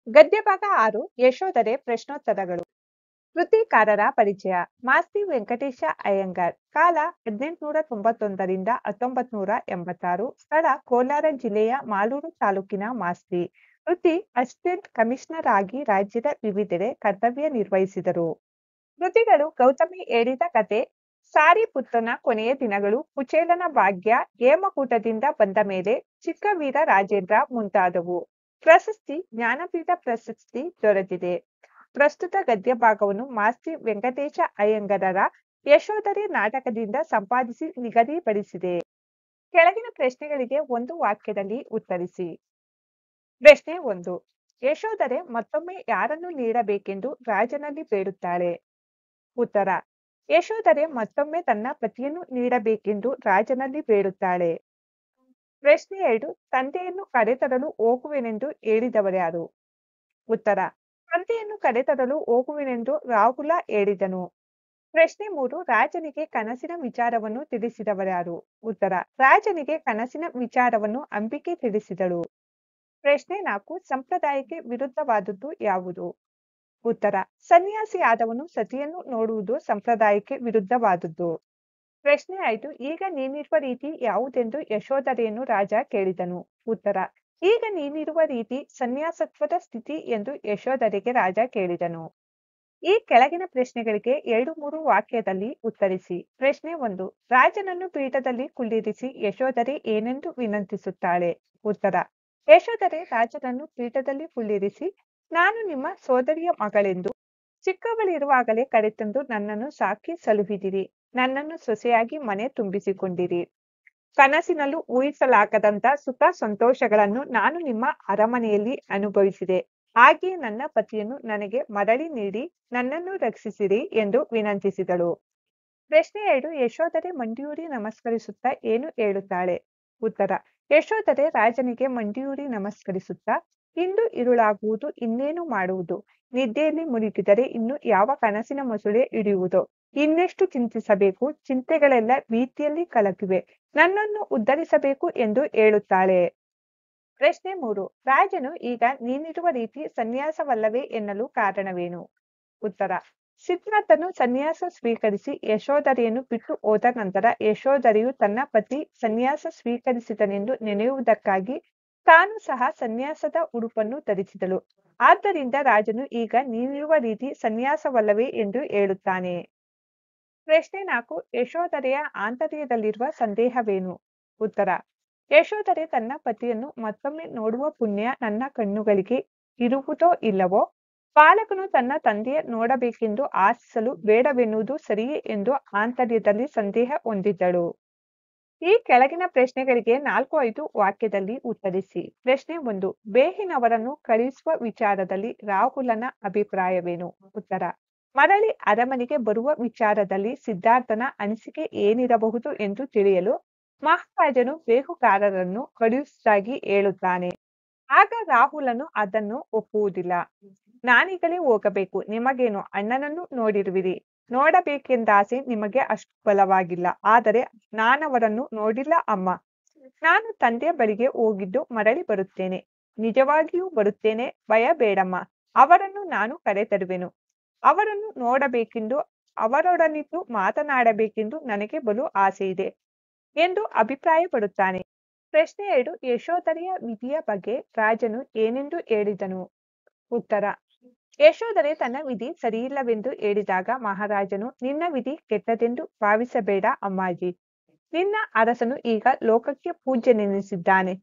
ಗದ್ಯಭಾಗ 6 ಯಶೋಧರೆ ಪ್ರಶ್ನೋತ್ತರಗಳು. ಕೃತಿಕಾರರ ಪರಿಚಯ. ಮಾಸ್ತಿ ವೆಂಕಟೇಶ ಅಯ್ಯಂಗಾರ್. ಕಾಲ 1891 1986. ಸ್ಥಳ ಕೋಲಾರ ಜಿಲ್ಲೆಯ ಮಾಲೂರು ತಾಲೂಕಿನ ಮಾಸ್ತಿ. ವೃತ್ತಿ ಅಸಿಸ್ಟೆಂಟ್ ಕಮಿಷನರ್ ಆಗಿ ರಾಜ್ಯದ ವಿವಿಧೆಡೆ ಕರ್ತವ್ಯ ನಿರ್ವಹಿಸಿದರು. ಕೃತಿಗಳು ಗೌತಮಿ ಹೇಳಿದ ಕತೆ, ಸಾರಿಪುತ್ರನ ಕೊನೆಯ ದಿನಗಳು, ಕುಚೇಲನ ಭಾಗ್ಯ, ಹೇಮಕೂಟದಿಂದ ಬಂದ ಮೇಲೆ, ಚಿಕ್ಕ ವೀರ ರಾಜೇಂದ್ರ ಮುಂತಾದವು. ಪ್ರಶಸ್ತಿ ಜ್ಞಾನಪೀಠ ಪ್ರಶಸ್ತಿ ದೊರೆತಿದೆ. ಪ್ರಸ್ತುತ ಗದ್ಯ ಭಾಗವನ್ನು ಮಾಸ್ತಿ ವೆಂಕಟೇಶ ಅಯ್ಯಂಗಾರರ ಯಶೋಧರೆ ನಾಟಕದಿಂದ ಸಂಪಾದಿಸಿ ನಿಗದಿಪಡಿಸಿದೆ. ಕೆಳಗಿನ ಪ್ರಶ್ನೆಗಳಿಗೆ ಒಂದು ವಾಕ್ಯದಲ್ಲಿ ಉತ್ತರಿಸಿ. ಪ್ರಶ್ನೆ 1. ಯಶೋಧರೆ ಮತ್ತೊಮ್ಮೆ ಯಾರನ್ನು ನೀಡಬೇಕೆಂದು ರಾಜನಲ್ಲಿ ಬೇಡುತ್ತಾಳೆ? ಉತ್ತರ: ಯಶೋಧರೆ ಮತ್ತೊಮ್ಮೆ ತನ್ನ ಪತಿಯನ್ನು ನೀಡಬೇಕೆಂದು ರಾಜನಲ್ಲಿ ಬೇಡುತ್ತಾಳೆ. ಪ್ರಶ್ನೆ 2. ತಂದೆಯನ್ನು ಕರೆತರಲು ಹೋಗುವೆನೆಂದು ಹೇಳಿದವರ್ಯಾರು? ಉತ್ತರ: ತಂದೆಯನ್ನು ಕರೆತರಲು ಹೋಗುವೆನೆಂದು ರಾಹುಲ ಹೇಳಿದನು. ಪ್ರಶ್ನೆ 3. ರಾಜನಿಗೆ ಕನಸಿನ ವಿಚಾರವನ್ನು ತಿಳಿಸಿದವರ್ಯಾರು? ಉತ್ತರ: ರಾಜನಿಗೆ ಕನಸಿನ ವಿಚಾರವನ್ನು ಅಂಬಿಕೆ ತಿಳಿಸಿದಳು. ಪ್ರಶ್ನೆ 4. ಸಂಪ್ರದಾಯಕ್ಕೆ ವಿರುದ್ಧವಾದದ್ದು ಯಾವುದು? ಉತ್ತರ: ಸನ್ಯಾಸಿಯಾದವನು ಸತಿಯನ್ನು ನೋಡುವುದು ಸಂಪ್ರದಾಯಕ್ಕೆ ವಿರುದ್ಧವಾದದ್ದು. ಪ್ರಶ್ನೆ 5. ಈಗ ನೀನಿರುವ ರೀತಿ ಯಾವುದೆಂದು ಯಶೋಧರೆಯನ್ನು ರಾಜ ಕೇಳಿದನು? ಉತ್ತರ: ಈಗ ನೀನಿರುವ ರೀತಿ ಸನ್ಯಾಸತ್ವದ ಸ್ಥಿತಿ ಎಂದು ಯಶೋಧರೆಗೆ ರಾಜ ಕೇಳಿದನು. ಈ ಕೆಳಗಿನ ಪ್ರಶ್ನೆಗಳಿಗೆ 2-3 ವಾಕ್ಯದಲ್ಲಿ ಉತ್ತರಿಸಿ. ಪ್ರಶ್ನೆ 1. ರಾಜನನ್ನು ಪೀಠದಲ್ಲಿ ಕುಳ್ಳಿರಿಸಿ ಯಶೋಧರೆ ಏನೆಂದು ವಿನಂತಿಸುತ್ತಾಳೆ? ಉತ್ತರ: ಯಶೋಧರೆ ರಾಜನನ್ನು ಪೀಠದಲ್ಲಿ ಕುಳ್ಳಿರಿಸಿ, ನಾನು ನಿಮ್ಮ ಸೋದರಿಯ ಮಗಳೆಂದು ಚಿಕ್ಕವಳಿರುವಾಗಲೇ ಕರೆತಂದು ನನ್ನನ್ನು ಸಾಕಿ ಸಲುಹಿದಿರಿ, ನನ್ನನ್ನು ಸೊಸೆಯಾಗಿ ಮನೆ ತುಂಬಿಸಿಕೊಂಡಿರಿ. ಕನಸಿನಲ್ಲೂ ಊಹಿಸಲಾಗದಂತ ಸುಖ ಸಂತೋಷಗಳನ್ನು ನಾನು ನಿಮ್ಮ ಅರಮನೆಯಲ್ಲಿ ಅನುಭವಿಸಿದೆ. ಹಾಗೆಯೇ ನನ್ನ ಪತಿಯನ್ನು ನನಗೆ ಮರಳಿ ನೀಡಿ ನನ್ನನ್ನು ರಕ್ಷಿಸಿರಿ ಎಂದು ವಿನಂತಿಸಿದಳು. ಪ್ರಶ್ನೆ 2. ಯಶೋಧರೆ ಮಂಡಿಯೂರಿ ನಮಸ್ಕರಿಸುತ್ತಾ ಏನು ಹೇಳುತ್ತಾಳೆ? ಉತ್ತರ: ಯಶೋಧರೆ ರಾಜನಿಗೆ ಮಂಡಿಯೂರಿ ನಮಸ್ಕರಿಸುತ್ತಾ, ಇಂದು ഇരുಳಾಗುವುದು, ಇನ್ನೇನು ಮಾಡುವುದು? ನಿದ್ದೆಯಲ್ಲಿ ಮುಳುಗಿದರೆ ಇನ್ನು ಯಾವ ಕನಸಿನ ಮೊಸಳೆ ಹಿಡಿಯುವುದೋ? ಇನ್ನೆಷ್ಟು ಚಿಂತಿಸಬೇಕು? ಚಿಂತೆಗಳೆಲ್ಲ ಭೀತಿಯಲ್ಲಿ ಕಲಕಿವೆ. ನನ್ನನ್ನು ಉದ್ಧರಿಸಬೇಕು ಎಂದು ಹೇಳುತ್ತಾಳೆ. ಪ್ರಶ್ನೆ 3. ರಾಜನು ಈಗ ನೀನಿರುವ ರೀತಿ ಸನ್ಯಾಸವಲ್ಲವೇ ಎನ್ನಲು ಕಾರಣವೇನು? ಉತ್ತರ: ಸಿದ್ಧಾರ್ಥನು ಸನ್ಯಾಸ ಸ್ವೀಕರಿಸಿ ಯಶೋಧರೆಯನ್ನು ಬಿಟ್ಟು ಹೋದ ನಂತರ ಯಶೋಧರೆಯು ತನ್ನ ಪತಿ ಸನ್ಯಾಸ ಸ್ವೀಕರಿಸಿದನೆಂದು ನೆನೆಯುವುದಕ್ಕಾಗಿ ತಾನು ಸಹ ಸನ್ಯಾಸದ ಉಡುಪನ್ನು ಧರಿಸಿದಳು. ಆದ್ದರಿಂದ ರಾಜನು ಈಗ ನೀನಿರುವ ರೀತಿ ಸನ್ಯಾಸವಲ್ಲವೇ ಎಂದು ಹೇಳುತ್ತಾನೆ. ಪ್ರಶ್ನೆ 4. ಯಶೋಧರೆಯ ಆಂತರ್ಯದಲ್ಲಿರುವ ಸಂದೇಹವೇನು? ಉತ್ತರ: ಯಶೋಧರೆ ತನ್ನ ಪತಿಯನ್ನು ಮತ್ತೊಮ್ಮೆ ನೋಡುವ ಪುಣ್ಯ ನನ್ನ ಕಣ್ಣುಗಳಿಗೆ ಇರುವುದೋ ಇಲ್ಲವೋ? ಬಾಲಕನು ತನ್ನ ತಂದೆಯ ನೋಡಬೇಕೆಂದು ಆಶಿಸಲು ಬೇಡವೆನ್ನುವುದು ಸರಿಯೇ ಎಂದು ಆಂತರ್ಯದಲ್ಲಿ ಸಂದೇಹ ಹೊಂದಿದ್ದಳು. ಈ ಕೆಳಗಿನ ಪ್ರಶ್ನೆಗಳಿಗೆ 4-5 ವಾಕ್ಯದಲ್ಲಿ ಉತ್ತರಿಸಿ. ಪ್ರಶ್ನೆ 1. ಬೇಹಿನವರನ್ನು ಕಳುಹಿಸುವ ವಿಚಾರದಲ್ಲಿ ರಾಹುಲನ ಅಭಿಪ್ರಾಯವೇನು? ಉತ್ತರ: ಮರಳಿ ಅರಮನೆಗೆ ಬರುವ ವಿಚಾರದಲ್ಲಿ ಸಿದ್ಧಾರ್ಥನ ಅನಿಸಿಕೆ ಏನಿರಬಹುದು ಎಂದು ತಿಳಿಯಲು ಮಹಾರಾಜನು ಬೇಹುಗಾರರನ್ನು ಕಳುಹಿಸುವುದಾಗಿ ಹೇಳುತ್ತಾನೆ. ಆಗ ರಾಹುಲನು ಅದನ್ನು ಒಪ್ಪುವುದಿಲ್ಲ. ನಾನೀಗಲೇ ಹೋಗಬೇಕು, ನಿಮಗೇನು, ಅಣ್ಣನನ್ನು ನೋಡಿರುವಿರಿ, ನೋಡಬೇಕೆಂದಾಸೆ ನಿಮಗೆ ಅಷ್ಟು ಬಲವಾಗಿಲ್ಲ. ಆದರೆ ನಾನವರನ್ನು ನೋಡಿಲ್ಲ ಅಮ್ಮ. ನಾನು ತಂದೆಯ ಬಳಿಗೆ ಹೋಗಿದ್ದು ಮರಳಿ ಬರುತ್ತೇನೆ, ನಿಜವಾಗಿಯೂ ಬರುತ್ತೇನೆ, ಭಯ ಬೇಡಮ್ಮ. ಅವರನ್ನು ನಾನು ಕರೆತರುವೆನು. ಅವರನ್ನು ನೋಡಬೇಕೆಂದು, ಅವರೊಡನಿದ್ದು ಮಾತನಾಡಬೇಕೆಂದು ನನಗೆ ಬಲು ಆಸೆಯಿದೆ ಎಂದು ಅಭಿಪ್ರಾಯಪಡುತ್ತಾನೆ. ಪ್ರಶ್ನೆ 2. ಯಶೋಧರೆಯ ವಿಧಿಯ ಬಗ್ಗೆ ರಾಜನು ಏನೆಂದು ಹೇಳಿದನು? ಉತ್ತರ: ಯಶೋಧರೆ ತನ್ನ ವಿಧಿ ಸರಿಯಿಲ್ಲವೆಂದು ಹೇಳಿದಾಗ ಮಹಾರಾಜನು, ನಿನ್ನ ವಿಧಿ ಕೆಟ್ಟದೆಂದು ಭಾವಿಸಬೇಡ ಅಮ್ಮಾಜಿ. ನಿನ್ನ ಅರಸನು ಈಗ ಲೋಕಕ್ಕೆ ಪೂಜ್ಯನೆನಿಸಿದ್ದಾನೆ.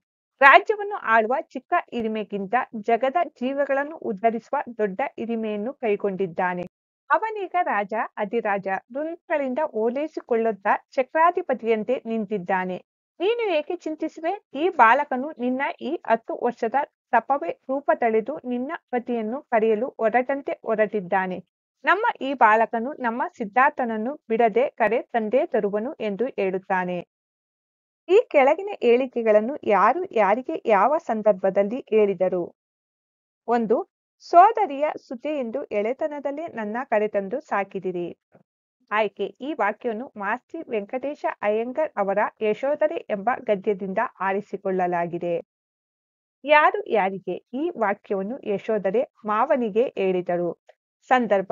ರಾಜ್ಯವನ್ನು ಆಳುವ ಚಿಕ್ಕ ಹಿರಿಮೆಗಿಂತ ಜಗದ ಜೀವಗಳನ್ನು ಉದ್ಧರಿಸುವ ದೊಡ್ಡ ಹಿರಿಮೆಯನ್ನು ಕೈಗೊಂಡಿದ್ದಾನೆ. ಅವನೀಗ ರಾಜ ಅಧಿರಾಜ ವೃಂದಗಳಿಂದ ಓಲೈಸಿಕೊಳ್ಳುತ್ತಾ ಚಕ್ರಾಧಿಪತಿಯಂತೆ ನಿಂತಿದ್ದಾನೆ. ನೀನು ಏಕೆ ಚಿಂತಿಸುವೆ? ಈ ಬಾಲಕನು ನಿನ್ನ ಈ 10 ವರ್ಷದ ತಪವೇ ರೂಪ ತಳೆದು ನಿನ್ನ ಪತಿಯನ್ನು ಕರೆಯಲು ಹೊರಟಂತೆ ಹೊರಟಿದ್ದಾನೆ. ನಮ್ಮ ಈ ಬಾಲಕನು ನಮ್ಮ ಸಿದ್ಧಾರ್ಥನನ್ನು ಬಿಡದೆ ಕರೆ ತಂದೇ ತರುವನು ಎಂದು ಹೇಳುತ್ತಾನೆ. ಈ ಕೆಳಗಿನ ಹೇಳಿಕೆಗಳನ್ನು ಯಾರು ಯಾರಿಗೆ ಯಾವ ಸಂದರ್ಭದಲ್ಲಿ ಹೇಳಿದರು? 1. ಸೋದರಿಯ ಸುದ್ದಿಯೆಂದು ಎಳೆತನದಲ್ಲೇ ನನ್ನ ಕರೆತಂದು ಸಾಕಿದಿರಿ. ಆಯ್ಕೆ: ಈ ವಾಕ್ಯವನ್ನು ಮಾಸ್ತಿ ವೆಂಕಟೇಶ ಅಯ್ಯಂಗಾರ್ ಅವರ ಯಶೋಧರೆ ಎಂಬ ಗದ್ಯದಿಂದ ಆರಿಸಿಕೊಳ್ಳಲಾಗಿದೆ. ಯಾರು ಯಾರಿಗೆ ಈ ವಾಕ್ಯವನ್ನು ಯಶೋಧರೆ ಮಾವನಿಗೆ ಹೇಳಿದಳು. ಸಂದರ್ಭ: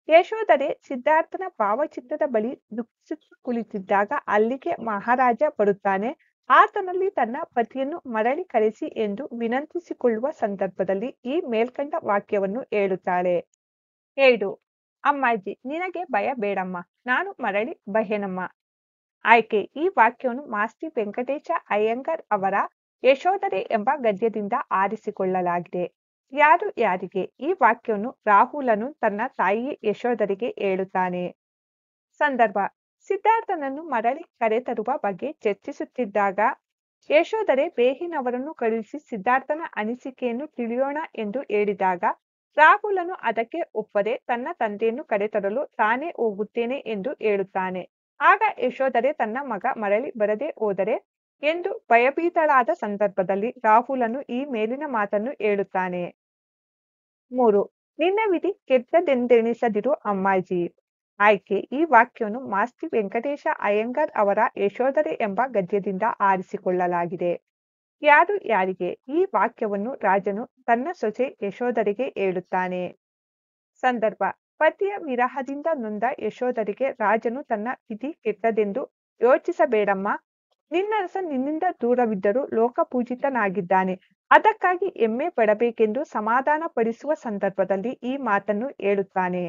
ಯಶೋಧರೆ ಸಿದ್ಧಾರ್ಥನ ಭಾವಚಿತ್ರದ ಬಳಿ ದುಃಖಿಸಿ ಕುಳಿತಿದ್ದಾಗ ಅಲ್ಲಿಗೆ ಮಹಾರಾಜ ಬರುತ್ತಾನೆ. ಆತನಲ್ಲಿ ತನ್ನ ಪತಿಯನ್ನು ಮರಳಿ ಕರೆಸಿ ಎಂದು ವಿನಂತಿಸಿಕೊಳ್ಳುವ ಸಂದರ್ಭದಲ್ಲಿ ಈ ಮೇಲ್ಕಂಡ ವಾಕ್ಯವನ್ನು ಹೇಳುತ್ತಾಳೆ. 7. ಅಮ್ಮಾಜಿ, ನಿನಗೆ ಭಯ ಬೇಡಮ್ಮ, ನಾನು ಮರಳಿ ಬಹೆನಮ್ಮ. ಆಯ್ಕೆ: ಈ ವಾಕ್ಯವನ್ನು ಮಾಸ್ತಿ ವೆಂಕಟೇಶ ಅಯ್ಯಂಗಾರ್ ಅವರ ಯಶೋಧರೆ ಎಂಬ ಗದ್ಯದಿಂದ ಆರಿಸಿಕೊಳ್ಳಲಾಗಿದೆ. ಯಾರು ಯಾರಿಗೆ ಈ ವಾಕ್ಯವನ್ನು ರಾಹುಲನು ತನ್ನ ತಾಯಿ ಯಶೋಧರೆಗೆ ಹೇಳುತ್ತಾನೆ. ಸಂದರ್ಭ: ಸಿದ್ಧಾರ್ಥನನ್ನು ಮರಳಿ ಕರೆತರುವ ಬಗ್ಗೆ ಚರ್ಚಿಸುತ್ತಿದ್ದಾಗ ಯಶೋಧರೆ ಬೇಹಿನವರನ್ನು ಕಳುಹಿಸಿ ಸಿದ್ಧಾರ್ಥನ ಅನಿಸಿಕೆಯನ್ನು ತಿಳಿಯೋಣ ಎಂದು ಹೇಳಿದಾಗ ರಾಹುಲನು ಅದಕ್ಕೆ ಒಪ್ಪದೆ ತನ್ನ ತಂದೆಯನ್ನು ಕರೆತರಲು ತಾನೇ ಹೋಗುತ್ತೇನೆ ಎಂದು ಹೇಳುತ್ತಾನೆ. ಆಗ ಯಶೋಧರೆ ತನ್ನ ಮಗ ಮರಳಿ ಬರದೆ ಹೋದರೆ ಎಂದು ಭಯಭೀತಳಾದ ಸಂದರ್ಭದಲ್ಲಿ ರಾಹುಲನು ಈ ಮೇಲಿನ ಮಾತನ್ನು ಹೇಳುತ್ತಾನೆ. 3. ನಿನ್ನ ವಿಧಿ ಕೆಟ್ಟದೆಂದೆಣಿಸದಿರು ಅಮ್ಮಾಜಿ. ಆಯ್ಕೆ: ಈ ವಾಕ್ಯವನ್ನು ಮಾಸ್ತಿ ವೆಂಕಟೇಶ ಅಯ್ಯಂಗಾರ್ ಅವರ ಯಶೋಧರೆ ಎಂಬ ಗದ್ಯದಿಂದ ಆರಿಸಿಕೊಳ್ಳಲಾಗಿದೆ. ಯಾರು ಯಾರಿಗೆ ಈ ವಾಕ್ಯವನ್ನು ರಾಜನು ತನ್ನ ಸೊಸೆ ಯಶೋಧರೆಗೆ ಹೇಳುತ್ತಾನೆ. ಸಂದರ್ಭ: ಪತಿಯ ವಿರಹದಿಂದ ನೊಂದ ಯಶೋಧರೆಗೆ ರಾಜನು ತನ್ನ ವಿಧಿ ಕೆಟ್ಟದೆಂದು ಯೋಚಿಸಬೇಡಮ್ಮ, ನಿನ್ನರಸ ನಿನ್ನಿಂದ ದೂರವಿದ್ದರೂ ಲೋಕಪೂಜಿತನಾಗಿದ್ದಾನೆ, ಅದಕ್ಕಾಗಿ ಹೆಮ್ಮೆ ಪಡಬೇಕೆಂದು ಸಮಾಧಾನ ಪಡಿಸುವ ಸಂದರ್ಭದಲ್ಲಿ ಈ ಮಾತನ್ನು ಹೇಳುತ್ತಾನೆ.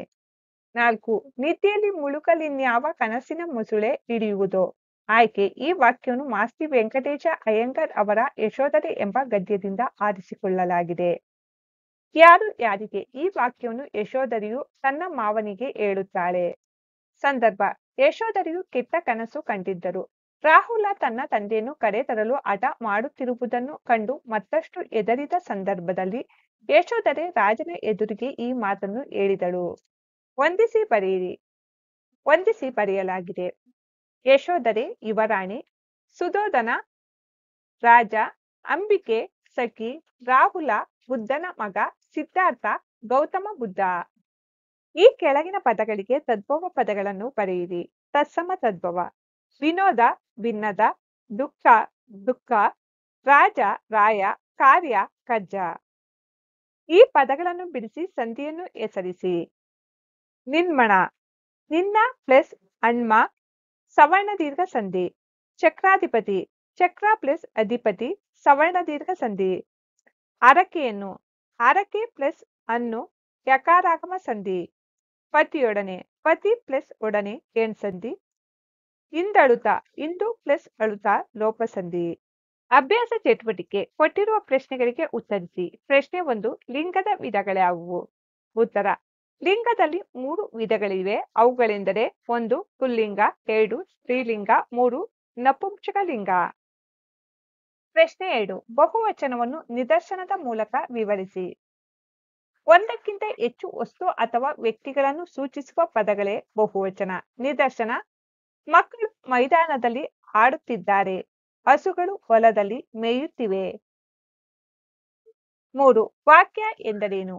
4. ನಿದ್ದೆಯಲ್ಲಿ ಮುಳುಗಲಿನ್ಯಾವ ಕನಸಿನ ಮೊಸುಳೆ ಹಿಡಿಯುವುದೋ. ಆಯ್ಕೆ: ಈ ವಾಕ್ಯವನ್ನು ಮಾಸ್ತಿ ವೆಂಕಟೇಶ ಅಯ್ಯಂಗಾರ್ ಅವರ ಯಶೋಧರೆ ಎಂಬ ಗದ್ಯದಿಂದ ಆರಿಸಿಕೊಳ್ಳಲಾಗಿದೆ. ಯಾರು ಯಾರಿಗೆ ಈ ವಾಕ್ಯವನ್ನು ಯಶೋಧರೆಯು ತನ್ನ ಮಾವನಿಗೆ ಹೇಳುತ್ತಾಳೆ. ಸಂದರ್ಭ: ಯಶೋಧರೆಯು ಕೆಟ್ಟ ಕನಸು ಕಂಡಿದ್ದರು. ರಾಹುಲ ತನ್ನ ತಂದೆಯನ್ನು ಕರೆತರಲು ಹಠ ಮಾಡುತ್ತಿರುವುದನ್ನು ಕಂಡು ಮತ್ತಷ್ಟು ಹೆದರಿದ ಸಂದರ್ಭದಲ್ಲಿ ಯಶೋಧರೆ ರಾಜನ ಎದುರಿಗೆ ಈ ಮಾತನ್ನು ಹೇಳಿದಳು. ವಂದಿಸಿ ಬರೆಯಿರಿ. ವಂದಿಸಿ ಬರೆಯಲಾಗಿದೆ. ಯಶೋಧರೆ ಯುವರಾಣಿ, ಸುಧೋಧನ ರಾಜ, ಅಂಬಿಕೆ ಸಖಿ, ರಾಹುಲ ಬುದ್ಧನ ಮಗ, ಸಿದ್ಧಾರ್ಥ ಗೌತಮ ಬುದ್ಧ. ಈ ಕೆಳಗಿನ ಪದಗಳಿಗೆ ತದ್ಭವ ಪದಗಳನ್ನು ಬರೆಯಿರಿ. ತತ್ಸಮ ತದ್ಭವ: ವಿನೋದ ಭಿನ್ನದ, ದುಃಖ ದುಃಖ, ರಾಜ ರಾಯ, ಕಾರ್ಯ ಕಜ್ಜ. ಈ ಪದಗಳನ್ನು ಬಿಡಿಸಿ ಸಂಧಿಯನ್ನು ಹೆಸರಿಸಿ. ನಿನ್ಮಣ: ನಿನ್ನ ಪ್ಲಸ್ ಅಣ್ಮ ಸವರ್ಣ ದೀರ್ಘ ಸಂಧಿ. ಚಕ್ರಾಧಿಪತಿ: ಚಕ್ರ ಪ್ಲಸ್ ಅಧಿಪತಿ ಸವರ್ಣ ದೀರ್ಘ ಸಂಧಿ. ಹರಕೆಯನ್ನು: ಹರಕೆ ಪ್ಲಸ್ ಅನ್ನು ಯಕಾರಾಗಮ ಸಂಧಿ. ಪತಿಯೊಡನೆ: ಪತಿ ಪ್ಲಸ್ ಒಡನೆ ಏನ್ ಸಂಧಿ. ಇಂದಳುತ: ಇಂದು ಪ್ಲಸ್ ಅಳುತ ಲೋಪ ಸಂಧಿ. ಅಭ್ಯಾಸ ಚಟುವಟಿಕೆ: ಕೊಟ್ಟಿರುವ ಪ್ರಶ್ನೆಗಳಿಗೆ ಉತ್ತರಿಸಿ. ಪ್ರಶ್ನೆ 1: ಲಿಂಗದ ವಿಧಗಳ್ಯಾವುವು? ಉತ್ತರ: ಲಿಂಗದಲ್ಲಿ 3 ವಿಧಗಳಿವೆ. ಅವುಗಳೆಂದರೆ 1 ಪುಲ್ಲಿಂಗ, 2 ಸ್ತ್ರೀಲಿಂಗ, 3 ನಪುಂಸಕಲಿಂಗ. ಪ್ರಶ್ನೆ 2: ಬಹುವಚನವನ್ನು ನಿದರ್ಶನದ ಮೂಲಕ ವಿವರಿಸಿ. ಒಂದಕ್ಕಿಂತ ಹೆಚ್ಚು ವಸ್ತು ಅಥವಾ ವ್ಯಕ್ತಿಗಳನ್ನು ಸೂಚಿಸುವ ಪದಗಳೇ ಬಹುವಚನ. ನಿದರ್ಶನ: ಮಕ್ಕಳು ಮೈದಾನದಲ್ಲಿ ಆಡುತ್ತಿದ್ದಾರೆ, ಹಸುಗಳು ಹೊಲದಲ್ಲಿ ಮೇಯುತ್ತಿವೆ. 3. ವಾಕ್ಯ ಎಂದರೇನು?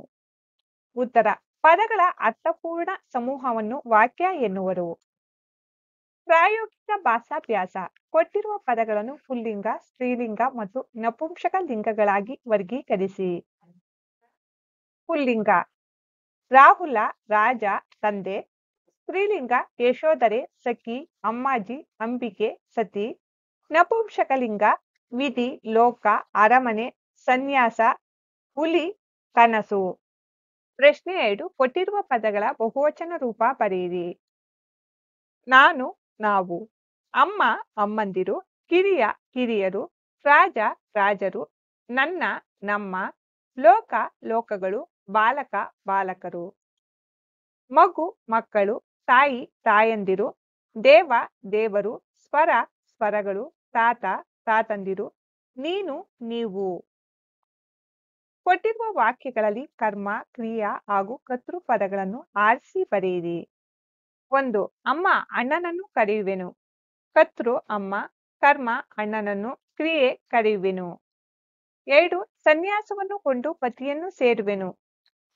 ಉತ್ತರ: ಪದಗಳ ಅರ್ಥಪೂರ್ಣ ಸಮೂಹವನ್ನು ವಾಕ್ಯ ಎನ್ನುವರು. ಪ್ರಾಯೋಗಿಕ ಭಾಷಾಭ್ಯಾಸ: ಕೊಟ್ಟಿರುವ ಪದಗಳನ್ನು ಪುಲ್ಲಿಂಗ, ಸ್ತ್ರೀಲಿಂಗ ಮತ್ತು ನಪುಂಸಕ ಲಿಂಗಗಳಾಗಿ ವರ್ಗೀಕರಿಸಿ. ಪುಲ್ಲಿಂಗ: ರಾಹುಲ ರಾಜ ತಂದೆ. ಸ್ತ್ರೀಲಿಂಗ: ಯಶೋಧರೆ ಸಖಿ, ಅಮ್ಮಾಜಿ, ಅಂಬಿಕೆ ಸತಿ. ನಪುಂಸಕಲಿಂಗ: ವಿಧಿ, ಲೋಕ, ಅರಮನೆ, ಸನ್ಯಾಸ, ಹುಲಿ, ಕನಸು. ಪ್ರಶ್ನೆ 2: ಕೊಟ್ಟಿರುವ ಪದಗಳ ಬಹುವಚನ ರೂಪ ಬರೆಯಿರಿ. ನಾನು ನಾವು, ಅಮ್ಮ ಅಮ್ಮಂದಿರು, ಕಿರಿಯ ಕಿರಿಯರು, ರಾಜ ರಾಜರು, ನನ್ನ ನಮ್ಮ, ಲೋಕ ಲೋಕಗಳು, ಬಾಲಕ ಬಾಲಕರು. ಮಗು ಮಕ್ಕಳು, ತಾಯಿ ತಾಯಂದಿರು, ದೇವ ದೇವರು, ಸ್ವರ ಸ್ವರಗಳು, ತಾತ ತಾತಂದಿರು, ನೀನು ನೀವು. ಕೊಟ್ಟಿರುವ ವಾಕ್ಯಗಳಲ್ಲಿ ಕರ್ಮ, ಕ್ರಿಯಾ ಹಾಗೂ ಕರ್ತೃ ಪದಗಳನ್ನು ಆರಿಸಿ ಬರೆಯಿರಿ. 1. ಅಮ್ಮ ಅಣ್ಣನನ್ನು ಕರೆಯುವೆನು. ಕರ್ತೃ ಅಮ್ಮ, ಕರ್ಮ ಅಣ್ಣನನ್ನು, ಕ್ರಿಯೆ ಕರೆಯುವೆನು. 2. ಸನ್ಯಾಸವನ್ನು ಕೊಂಡು ಪತಿಯನ್ನು ಸೇರುವೆನು.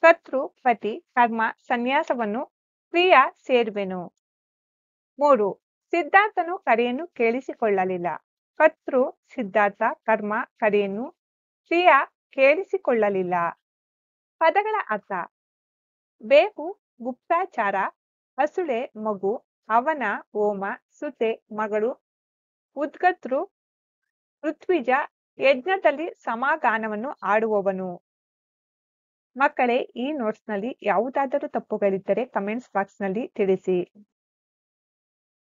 ಕರ್ತೃ ಪತಿ, ಕರ್ಮ ಸನ್ಯಾಸವನ್ನು, ಕ್ರಿಯಾ ಸೇರುವೆನು. 3. ಸಿದ್ಧಾರ್ಥನು ಕರೆಯನ್ನು ಕೇಳಿಸಿಕೊಳ್ಳಲಿಲ್ಲ. ಕರ್ತೃ ಸಿದ್ಧಾರ್ಥ, ಕರ್ಮ ಕರೆಯನ್ನು, ಪ್ರಿಯಾ ಕೇಳಿಸಿಕೊಳ್ಳಲಿಲ್ಲ. ಪದಗಳ ಅರ್ಥ: ಬೇವು ಗುಪ್ತಾಚಾರ, ಹಸುಳೆ ಮಗು, ಅವನ ಹೋಮ, ಸುತೆ ಮಗಳು, ಉದ್ಗತೃ ಋತ್ವಿಜ ಯಜ್ಞದಲ್ಲಿ ಸಮಾಗಾನವನ್ನು ಆಡುವವನು. ಮಕ್ಕಳೇ, ಈ ನೋಟ್ಸ್ನಲ್ಲಿ ಯಾವುದಾದರೂ ತಪ್ಪುಗಳಿದ್ದರೆ ಕಮೆಂಟ್ಸ್ ಬಾಕ್ಸ್ನಲ್ಲಿ ತಿಳಿಸಿ.